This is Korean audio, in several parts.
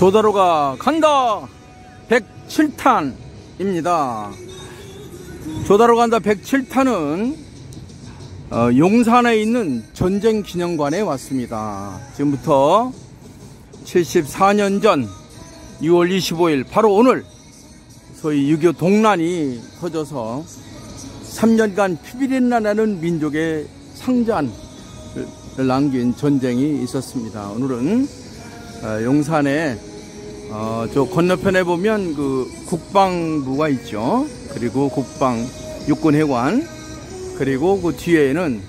조다로가 간다 107탄입니다. 조다로 간다 107탄은 용산에 있는 전쟁기념관에 왔습니다. 지금부터 74년 전 6월 25일 바로 오늘 소위 6.25 동란이 터져서 3년간 피비린내 나는 민족의 상잔을 남긴 전쟁이 있었습니다. 오늘은 용산에 저 건너편에 보면 그 국방부가 있죠. 그리고 국방 육군회관, 그리고 그 뒤에는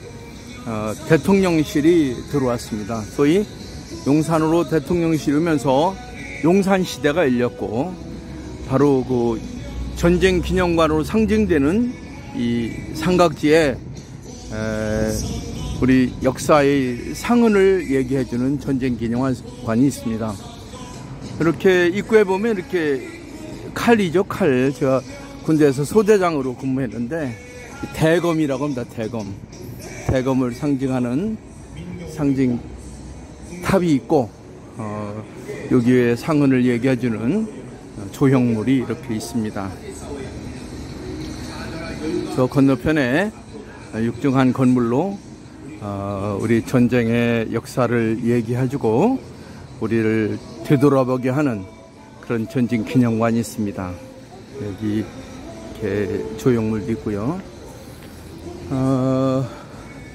대통령실이 들어왔습니다. 소위 용산으로 대통령실 오면서 용산시대가 열렸고, 바로 그 전쟁기념관으로 상징되는 이 삼각지에 우리 역사의 상흔을 얘기해주는 전쟁기념관이 있습니다. 이렇게 입구에 보면 이렇게 칼이죠, 칼. 제가 군대에서 소대장으로 근무했는데 대검이라고 합니다. 대검을 상징하는 상징 탑이 있고, 여기에 상흔을 얘기해주는 조형물이 이렇게 있습니다. 저 건너편에 육중한 건물로 우리 전쟁의 역사를 얘기해주고 우리를 되돌아보게 하는 그런 전쟁 기념관이 있습니다. 여기 이렇게 조형물도 있고요.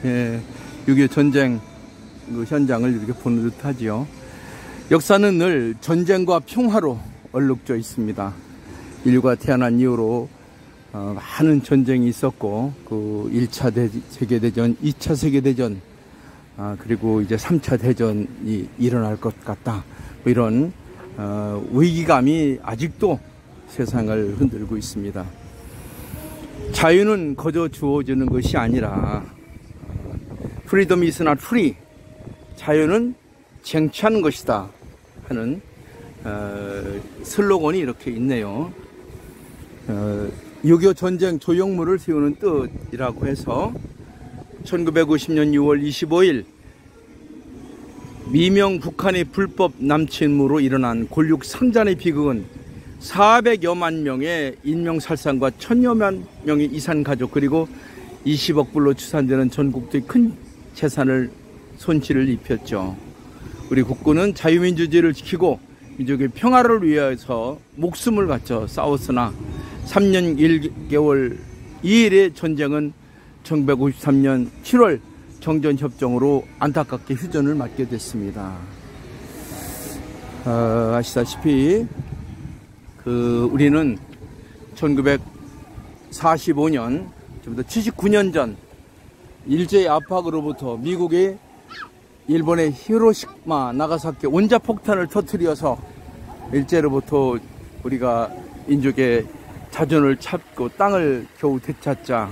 6.25 전쟁 그 현장을 이렇게 보는 듯 하지요. 역사는 늘 전쟁과 평화로 얼룩져 있습니다. 인류가 태어난 이후로 많은 전쟁이 있었고, 그 1차 세계대전, 2차 세계대전, 그리고 이제 3차 대전이 일어날 것 같다. 뭐 이런 위기감이 아직도 세상을 흔들고 있습니다. 자유는 거저 주어지는 것이 아니라 Freedom is not free. 자유는 쟁취하는 것이다 하는 슬로건이 이렇게 있네요. 6.25 전쟁 조형물을 세우는 뜻이라고 해서 1950년 6월 25일 미명 북한의 불법 남침으로 일어난 골육 상잔의 비극은 400여만 명의 인명살상과 1000여만 명의 이산가족, 그리고 20억 불로 추산되는 전국의 큰 재산을 손실을 입혔죠. 우리 국군은 자유민주주의를 지키고 민족의 평화를 위해서 목숨을 바쳐 싸웠으나 3년 1개월 2일의 전쟁은 1953년 7월 정전협정으로 안타깝게 휴전을 맞게 됐습니다. 아시다시피 우리는 1945년, 좀더 79년 전 일제의 압박으로부터 미국의 일본의 히로시마, 나가사키 원자폭탄을 터뜨려서 일제로부터 우리가 민족의 자존을 찾고 땅을 겨우 되찾자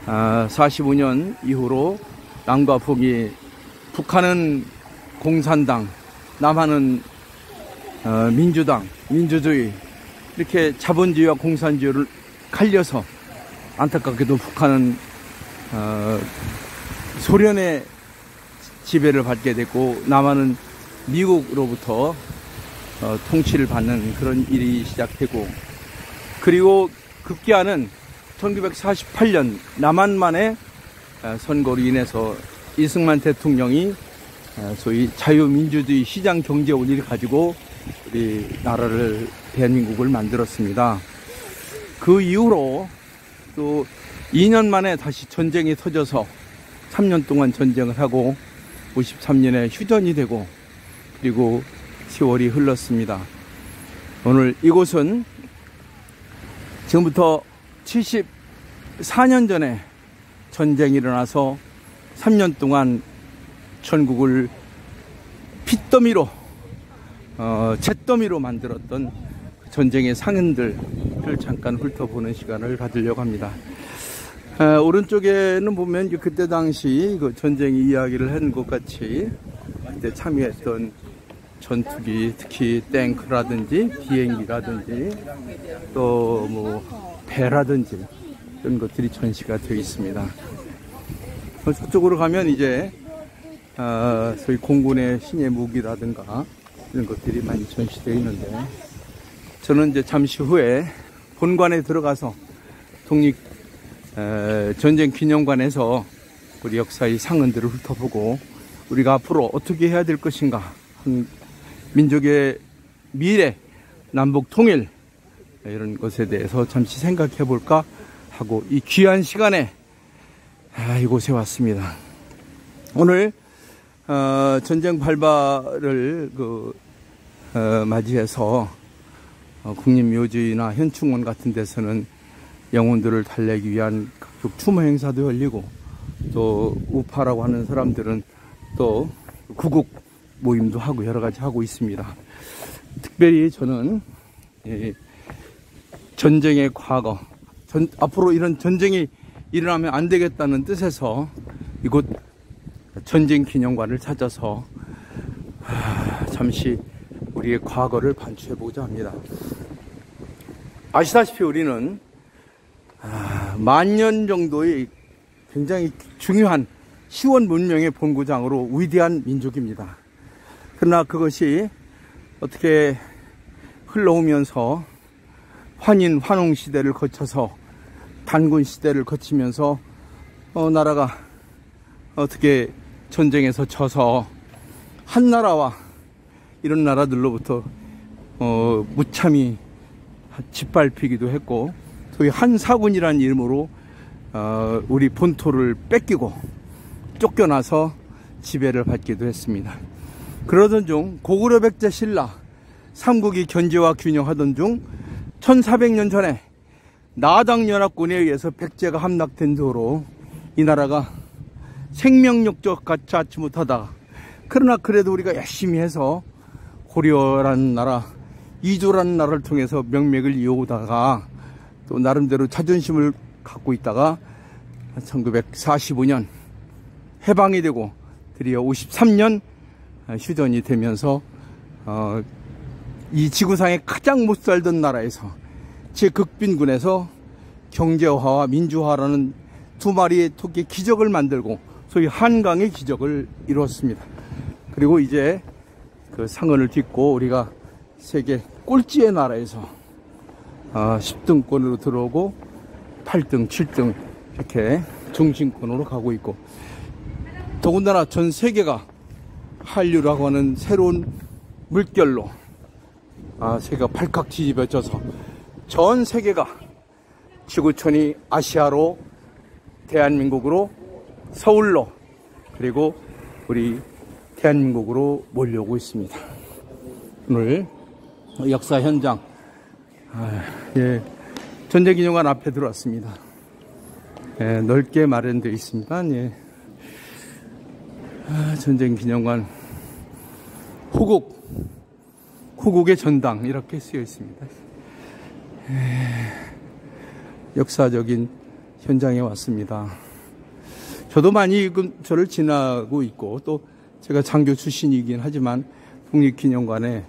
45년 이후로 남과 북이, 북한은 공산당, 남한은 민주당, 민주주의, 이렇게 자본주의와 공산주의를 갈려서 안타깝게도 북한은 소련의 지배를 받게 됐고, 남한은 미국으로부터 통치를 받는 그런 일이 시작되고, 그리고 급기야는 1948년 남한만의 선거로 인해서 이승만 대통령이 소위 자유민주주의 시장경제 원리를 가지고 우리 나라를, 대한민국을 만들었습니다. 그 이후로 또 2년 만에 다시 전쟁이 터져서 3년 동안 전쟁을 하고 53년에 휴전이 되고, 그리고 세월이 흘렀습니다. 오늘 이곳은 지금부터 74년 전에 전쟁이 일어나서 3년 동안 전국을 핏더미로, 잿더미로 만들었던 전쟁의 상흔들을 잠깐 훑어보는 시간을 가지려고 합니다. 오른쪽에는 보면 그때 당시 그 전쟁 이야기를 한 것 같이 그때 참여했던 전투기, 특히 탱크라든지 비행기라든지 또 뭐 배라든지 이런 것들이 전시가 되어 있습니다. 저쪽으로 가면 이제 소위 공군의 신의 무기라든가 이런 것들이 많이 전시되어 있는데, 저는 이제 잠시 후에 본관에 들어가서 전쟁기념관에서 우리 역사의 상흔들을 훑어보고 우리가 앞으로 어떻게 해야 될 것인가, 민족의 미래, 남북 통일, 이런 것에 대해서 잠시 생각해 볼까 하고 이 귀한 시간에 이곳에 왔습니다. 오늘 전쟁 발발을 맞이해서 국립묘지나 현충원 같은 데서는 영혼들을 달래기 위한 각종 추모 행사도 열리고, 또 우파라고 하는 사람들은 또 구국 모임도 하고 여러 가지 하고 있습니다. 특별히 저는 전쟁의 과거, 앞으로 이런 전쟁이 일어나면 안 되겠다는 뜻에서 이곳 전쟁기념관을 찾아서 잠시 우리의 과거를 반추해보고자 합니다. 아시다시피 우리는 만년 정도의 굉장히 중요한 시원 문명의 본고장으로 위대한 민족입니다. 그러나 그것이 어떻게 흘러오면서 환인 환웅 시대를 거쳐서 단군 시대를 거치면서 나라가 어떻게 전쟁에서 져서 한 나라와 이런 나라들로부터 무참히 짓밟히기도 했고, 소위 한사군이라는 이름으로 우리 본토를 뺏기고 쫓겨나서 지배를 받기도 했습니다. 그러던 중 고구려 백제 신라 삼국이 견제와 균형하던 중 1400년 전에 나당연합군에 의해서 백제가 함락된 도로 이 나라가 생명력적 같지 않지 못하다가, 그러나 그래도 우리가 열심히 해서 고려라는 나라, 이조라는 나라를 통해서 명맥을 이어오다가 또 나름대로 자존심을 갖고 있다가 1945년 해방이 되고 드디어 53년 휴전이 되면서 이 지구상에 가장 못 살던 나라에서 제극빈군에서 경제화와 민주화라는 두 마리의 토끼의 기적을 만들고 소위 한강의 기적을 이루었습니다. 그리고 이제 그 상흔을 딛고 우리가 세계 꼴찌의 나라에서 10등권으로 들어오고 8등, 7등 이렇게 중심권으로 가고 있고, 더군다나 전 세계가 한류라고 하는 새로운 물결로 세계가 발칵 뒤집어져서 전 세계가 지구촌이 아시아로, 대한민국으로, 서울로, 그리고 우리 대한민국으로 몰려오고 있습니다. 오늘 역사 현장, 전쟁기념관 앞에 들어왔습니다. 넓게 마련되어 있습니다. 전쟁기념관 후국의 전당 이렇게 쓰여 있습니다. 역사적인 현장에 왔습니다. 저도 많이 저를 지나고 있고, 또 제가 장교 출신이긴 하지만 국립기념관에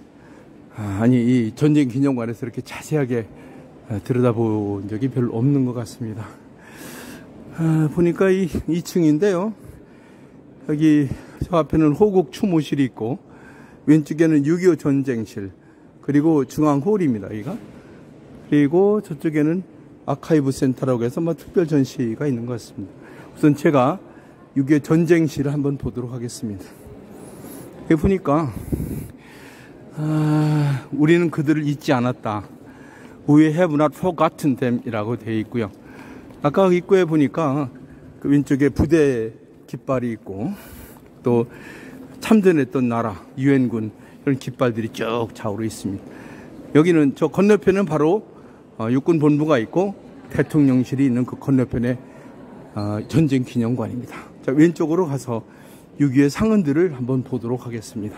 이 전쟁기념관에서 이렇게 자세하게 들여다본 적이 별로 없는 것 같습니다. 보니까 이 2층인데요. 여기 저 앞에는 호국 추모실이 있고, 왼쪽에는 6.25 전쟁실, 그리고 중앙홀입니다, 여기가. 그리고 저쪽에는 아카이브 센터라고 해서 특별 전시가 있는 것 같습니다. 우선 제가 6.25 전쟁실을 한번 보도록 하겠습니다. 여기 보니까 우리는 그들을 잊지 않았다. We have not forgotten them 이라고 되어 있고요. 아까 입구에 보니까 그 왼쪽에 부대 깃발이 있고, 또 참전했던 나라 유엔군 이런 깃발들이 쭉 좌우로 있습니다. 여기는 저 건너편은 바로 육군 본부가 있고 대통령실이 있는 그 건너편에 전쟁기념관입니다. 자, 왼쪽으로 가서 6.25의 상흔들을 한번 보도록 하겠습니다.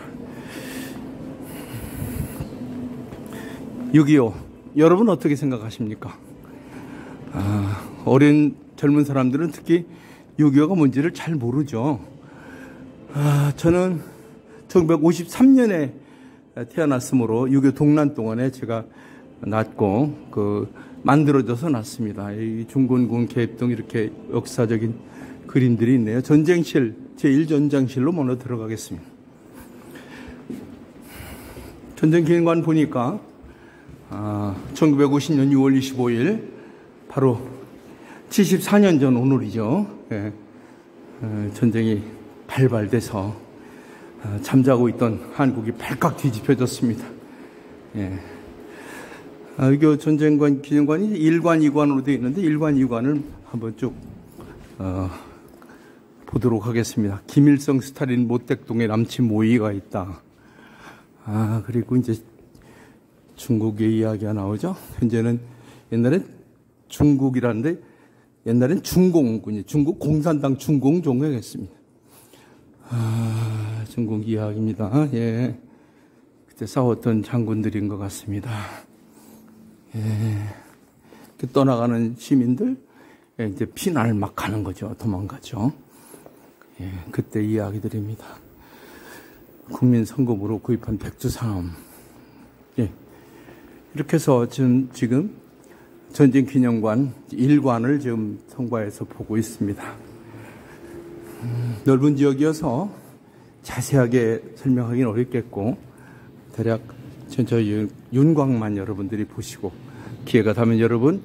6.25 여러분 어떻게 생각하십니까? 어린 젊은 사람들은 특히 6.25가 뭔지를 잘 모르죠. 저는 1953년에 태어났으므로 6.25 동란동안에 제가 낳고 만들어져서 났습니다. 이 중군군 개입동 이렇게 역사적인 그림들이 있네요. 전쟁실 제1전장실로 먼저 들어가겠습니다. 전쟁기념관 보니까 1950년 6월 25일 바로 74년 전 오늘이죠. 예. 전쟁이 발발돼서 잠자고 있던 한국이 발칵 뒤집혀졌습니다. 예. 외교 전쟁관 기념관이 1관, 2관으로 되어 있는데 1관, 2관을 한번 쭉 보도록 하겠습니다. 김일성, 스탈린, 모택동에 남친 모의가 있다. 그리고 이제 중국의 이야기가 나오죠. 현재는 옛날엔 중국이라는데 옛날엔 중공군이 중국 공산당 중공종회했습니다. 중국 이야기입니다. 예. 그때 싸웠던 장군들인 것 같습니다. 예. 떠나가는 시민들, 이제 피난을 막 가는 거죠. 도망가죠. 예. 그때 이야기들입니다. 국민 성금으로 구입한 백두산업. 예. 이렇게 해서 지금 전쟁기념관 1관을 지금 통과해서 보고 있습니다. 넓은 지역이어서 자세하게 설명하기는 어렵겠고, 대략 저 윤곽만 여러분들이 보시고, 기회가 되면 여러분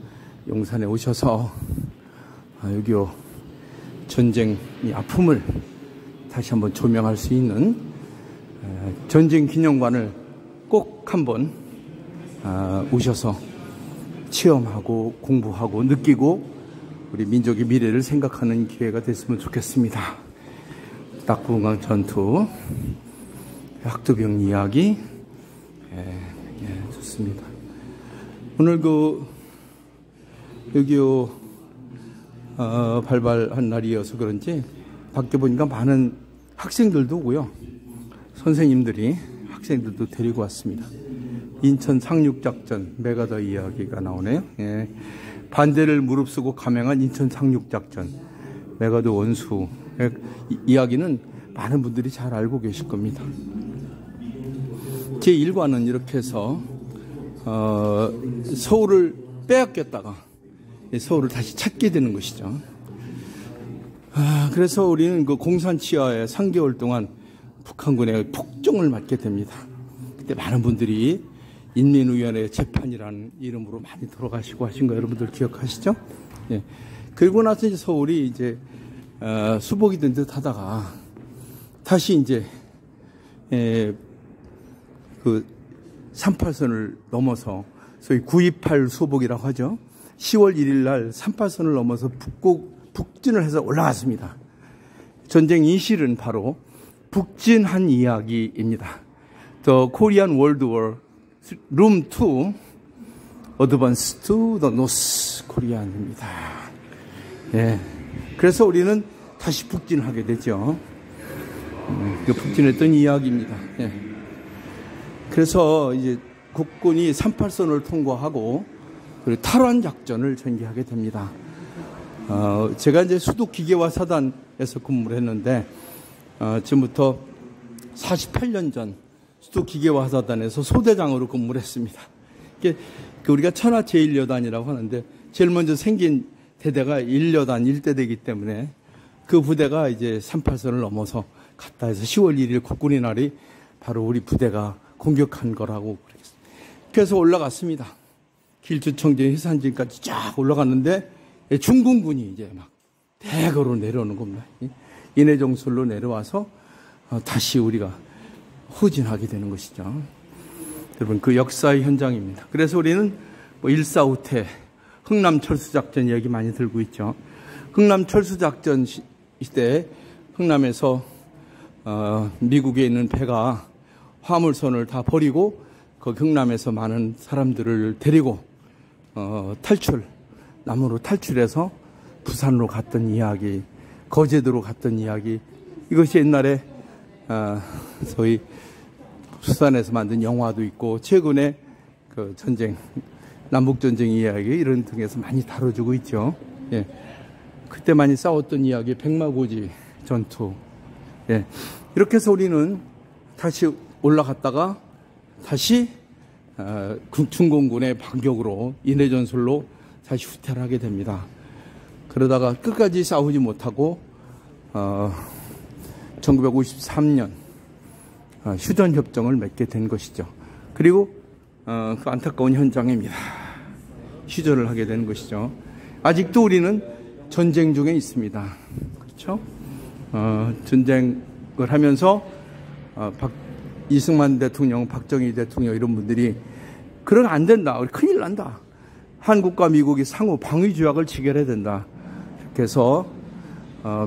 용산에 오셔서 6.25 전쟁의 아픔을 다시 한번 조명할 수 있는 전쟁기념관을 꼭 한번 오셔서 체험하고 공부하고 느끼고 우리 민족의 미래를 생각하는 기회가 됐으면 좋겠습니다. 낙구강 전투, 학도병 이야기, 좋습니다. 오늘 6.25 발발한 날이어서 그런지 밖에 보니까 많은 학생들도 오고요. 선생님들이 학생들도 데리고 왔습니다. 인천 상륙작전 메가더 이야기가 나오네요. 예. 반대를 무릅쓰고 감행한 인천 상륙작전 메가더 원수 이야기는 많은 분들이 잘 알고 계실 겁니다. 제1관은 이렇게 해서 서울을 빼앗겼다가 서울을 다시 찾게 되는 것이죠. 그래서 우리는 그 공산치하에 3개월 동안 북한군의 폭정을 맞게 됩니다. 그때 많은 분들이 인민위원회 재판이라는 이름으로 많이 돌아가시고 하신 거 여러분들 기억하시죠? 예. 그리고 나서 이제 서울이 이제 수복이 된 듯 하다가 다시 이제 그 38선을 넘어서 소위 9.28 수복이라고 하죠. 10월 1일 날 38선을 넘어서 북진을 해서 올라갔습니다. 전쟁 이 실은 바로 북진한 이야기입니다. The Korean World War Room 2 Advance to the North Korea입니다. 예. 그래서 우리는 다시 북진하게 되죠. 북진했던 이야기입니다. 예. 그래서 이제 국군이 38선을 통과하고 그리고 탈환 작전을 전개하게 됩니다. 제가 이제 수도기계화 사단에서 근무를 했는데 지금부터 48년 전 수도기계화 사단에서 소대장으로 근무를 했습니다. 우리가 천하 제1여단이라고 하는데 제일 먼저 생긴 대대가 1여단 1대대이기 때문에 그 부대가 이제 38선을 넘어서 갔다 해서 10월 1일 국군의 날이 바로 우리 부대가 공격한 거라고 그러겠습니다. 그래서 올라갔습니다. 길주청진 해산진까지 쫙 올라갔는데 중공군이 이제 막 대거로 내려오는 겁니다. 인해정술로 내려와서 다시 우리가 후진하게 되는 것이죠. 여러분 그 역사의 현장입니다. 그래서 우리는 뭐 일사후퇴, 흥남철수작전 이야기 많이 들고 있죠. 흥남철수작전 시대에 흥남에서 미국에 있는 배가 화물선을 다 버리고 그 흥남에서 많은 사람들을 데리고 남으로 탈출해서 부산으로 갔던 이야기, 거제도로 갔던 이야기, 이것이 옛날에 소위 수산에서 만든 영화도 있고 최근에 그 전쟁, 남북전쟁 이야기 이런 등에서 많이 다뤄주고 있죠. 예. 그때 많이 싸웠던 이야기, 백마고지 전투. 예. 이렇게 해서 우리는 다시 올라갔다가 다시 중공군의 반격으로 인해전술로 다시 후퇴를 하게 됩니다. 그러다가 끝까지 싸우지 못하고 1953년 휴전협정을 맺게 된 것이죠. 그리고 그 안타까운 현장입니다. 휴전을 하게 되는 것이죠. 아직도 우리는 전쟁 중에 있습니다. 그렇죠? 전쟁을 하면서 이승만 대통령, 박정희 대통령 이런 분들이 그러면 안 된다. 우리 큰일 난다. 한국과 미국이 상호 방위 조약을 체결해야 된다. 그래서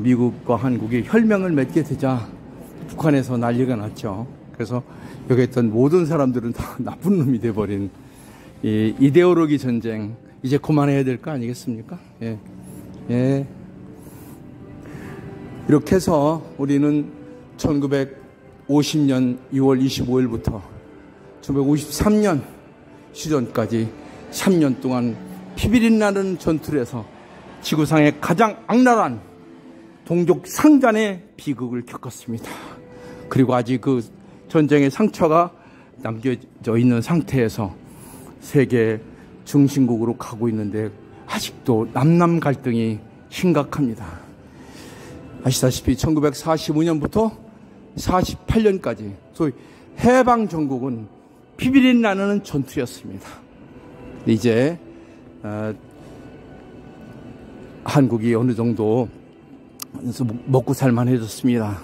미국과 한국이 혈맹을 맺게 되자 북한에서 난리가 났죠. 그래서 여기 있던 모든 사람들은 다 나쁜 놈이 돼버린 이 이데올로기 전쟁, 이제 그만해야 될 거 아니겠습니까? 예. 예. 이렇게 해서 우리는 1950년 6월 25일부터 1953년 휴전까지 3년 동안 피비린 나는 전투를 해서 지구상의 가장 악랄한 동족 상잔의 비극을 겪었습니다. 그리고 아직 그 전쟁의 상처가 남겨져 있는 상태에서 세계 중심국으로 가고 있는데 아직도 남남 갈등이 심각합니다. 아시다시피 1945년부터 48년까지 소위 해방 전국은 피비린 나는 전투였습니다. 이제 한국이 어느 정도 먹고 살만해졌습니다.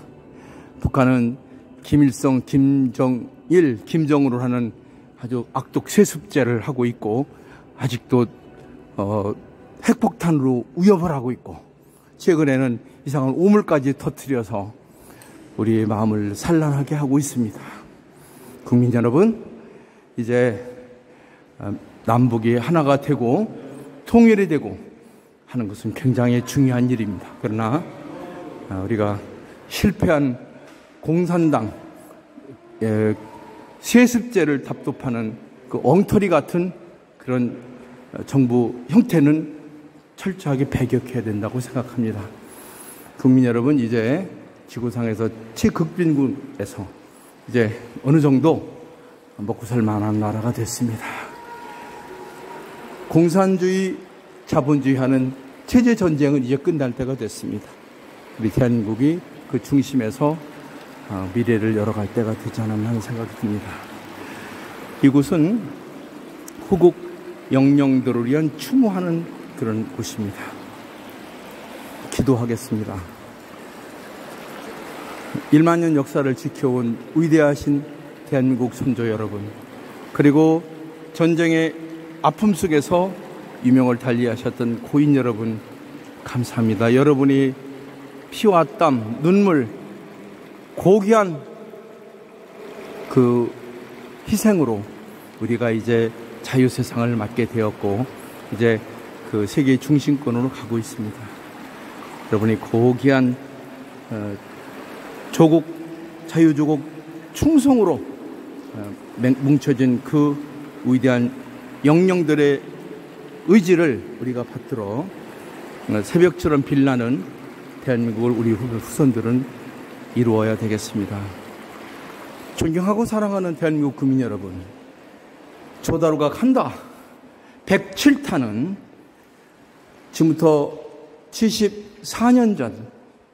북한은 김일성, 김정일, 김정으로 하는 아주 악독 세습제를 하고 있고 아직도 핵폭탄으로 위협을 하고 있고 최근에는 이상한 오물까지 터뜨려서 우리의 마음을 산란하게 하고 있습니다. 국민 여러분, 이제 남북이 하나가 되고 통일이 되고 하는 것은 굉장히 중요한 일입니다. 그러나 우리가 실패한 공산당 세습제를 답답하는 그 엉터리 같은 그런 정부 형태는 철저하게 배격해야 된다고 생각합니다. 국민 여러분, 이제 지구상에서 최극빈국에서 이제 어느 정도 먹고 살 만한 나라가 됐습니다. 공산주의, 자본주의하는 체제 전쟁은 이제 끝날 때가 됐습니다. 우리 대한민국이 그 중심에서 미래를 열어갈 때가 되지 않았나 하는 생각이 듭니다. 이곳은 후국 영령들을 위한 추모하는 그런 곳입니다. 기도하겠습니다. 1만 년 역사를 지켜온 위대하신 대한민국 선조 여러분, 그리고 전쟁의 아픔 속에서 유명을 달리하셨던 고인 여러분, 감사합니다. 여러분이 피와 땀, 눈물, 고귀한 그 희생으로 우리가 이제 자유세상을 맞게 되었고 이제 그 세계 중심권으로 가고 있습니다. 여러분이 고귀한 조국, 자유조국 충성으로 뭉쳐진 그 위대한 영령들의 의지를 우리가 받들어 새벽처럼 빛나는 대한민국을 우리 후손들은 이루어야 되겠습니다. 존경하고 사랑하는 대한민국 국민 여러분, 조다루가 간다 107탄은 지금부터 74년 전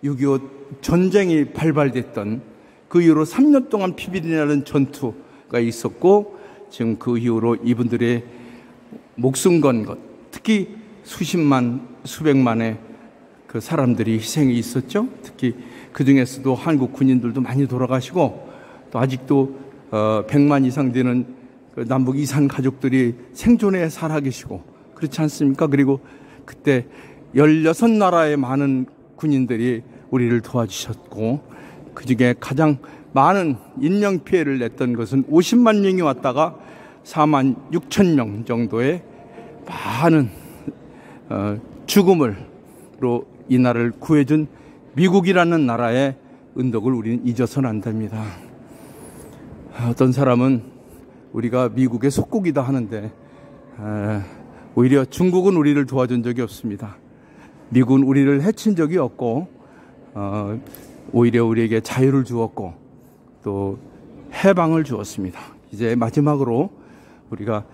6.25 전쟁이 발발됐던 그 이후로 3년 동안 피비린내는 전투가 있었고, 지금 그 이후로 이분들의 목숨 건 것, 특히 수십만, 수백만의 그 사람들이 희생이 있었죠. 특히 그 중에서도 한국 군인들도 많이 돌아가시고, 또 아직도 100만 이상 되는 그 남북 이산 가족들이 생존해 살아계시고 그렇지 않습니까? 그리고 그때 16나라의 많은 군인들이 우리를 도와주셨고, 그 중에 가장 많은 인명피해를 냈던 것은 50만 명이 왔다가 4만 6천 명 정도의 많은 죽음으로 이 나라를 구해준 미국이라는 나라의 은덕을 우리는 잊어서는 안 됩니다. 어떤 사람은 우리가 미국의 속국이다 하는데 오히려 중국은 우리를 도와준 적이 없습니다. 미국은 우리를 해친 적이 없고 오히려 우리에게 자유를 주었고 또 해방을 주었습니다. 이제 마지막으로 우리가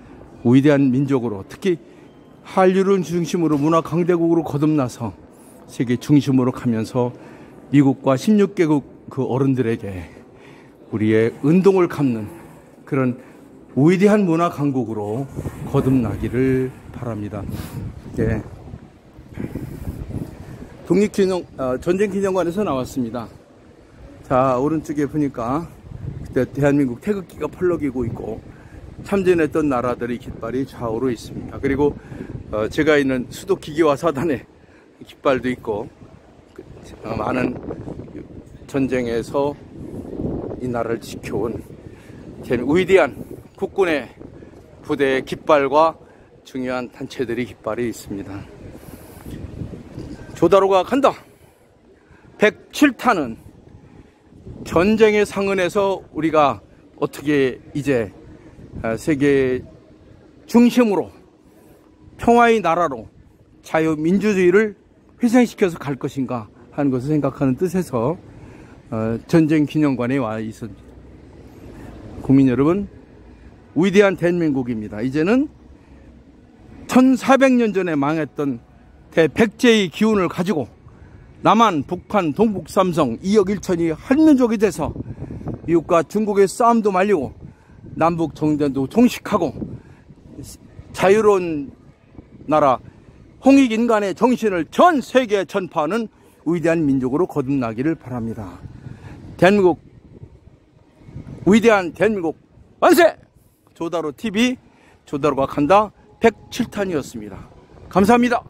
위대한 민족으로, 특히 한류를 중심으로 문화 강대국으로 거듭나서 세계 중심으로 가면서 미국과 16개국 그 어른들에게 우리의 은동을 갚는 그런 위대한 문화 강국으로 거듭나기를 바랍니다. 네. 전쟁기념관에서 나왔습니다. 자, 오른쪽에 보니까 그때 대한민국 태극기가 펄럭이고 있고 참전했던 나라들의 깃발이 좌우로 있습니다. 그리고 제가 있는 수도 기계화 사단의 깃발도 있고 많은 전쟁에서 이 나라를 지켜온 위대한 국군의 부대의 깃발과 중요한 단체들의 깃발이 있습니다. 조다로가 간다. 107탄은 전쟁의 상흔에서 우리가 어떻게 이제 세계 중심으로 평화의 나라로 자유민주주의를 회생시켜서 갈 것인가 하는 것을 생각하는 뜻에서 전쟁기념관에 와 있습니다. 국민 여러분, 위대한 대한민국입니다. 이제는 1400년 전에 망했던 대백제의 기운을 가지고 남한, 북한, 동북, 삼성, 2억 1천이 한민족이 돼서 미국과 중국의 싸움도 말리고 남북 정전도 종식하고 자유로운 나라 홍익인간의 정신을 전 세계에 전파하는 위대한 민족으로 거듭나기를 바랍니다. 대한민국, 위대한 대한민국 만세! 조다로 TV 조다로가 간다 107탄이었습니다. 감사합니다.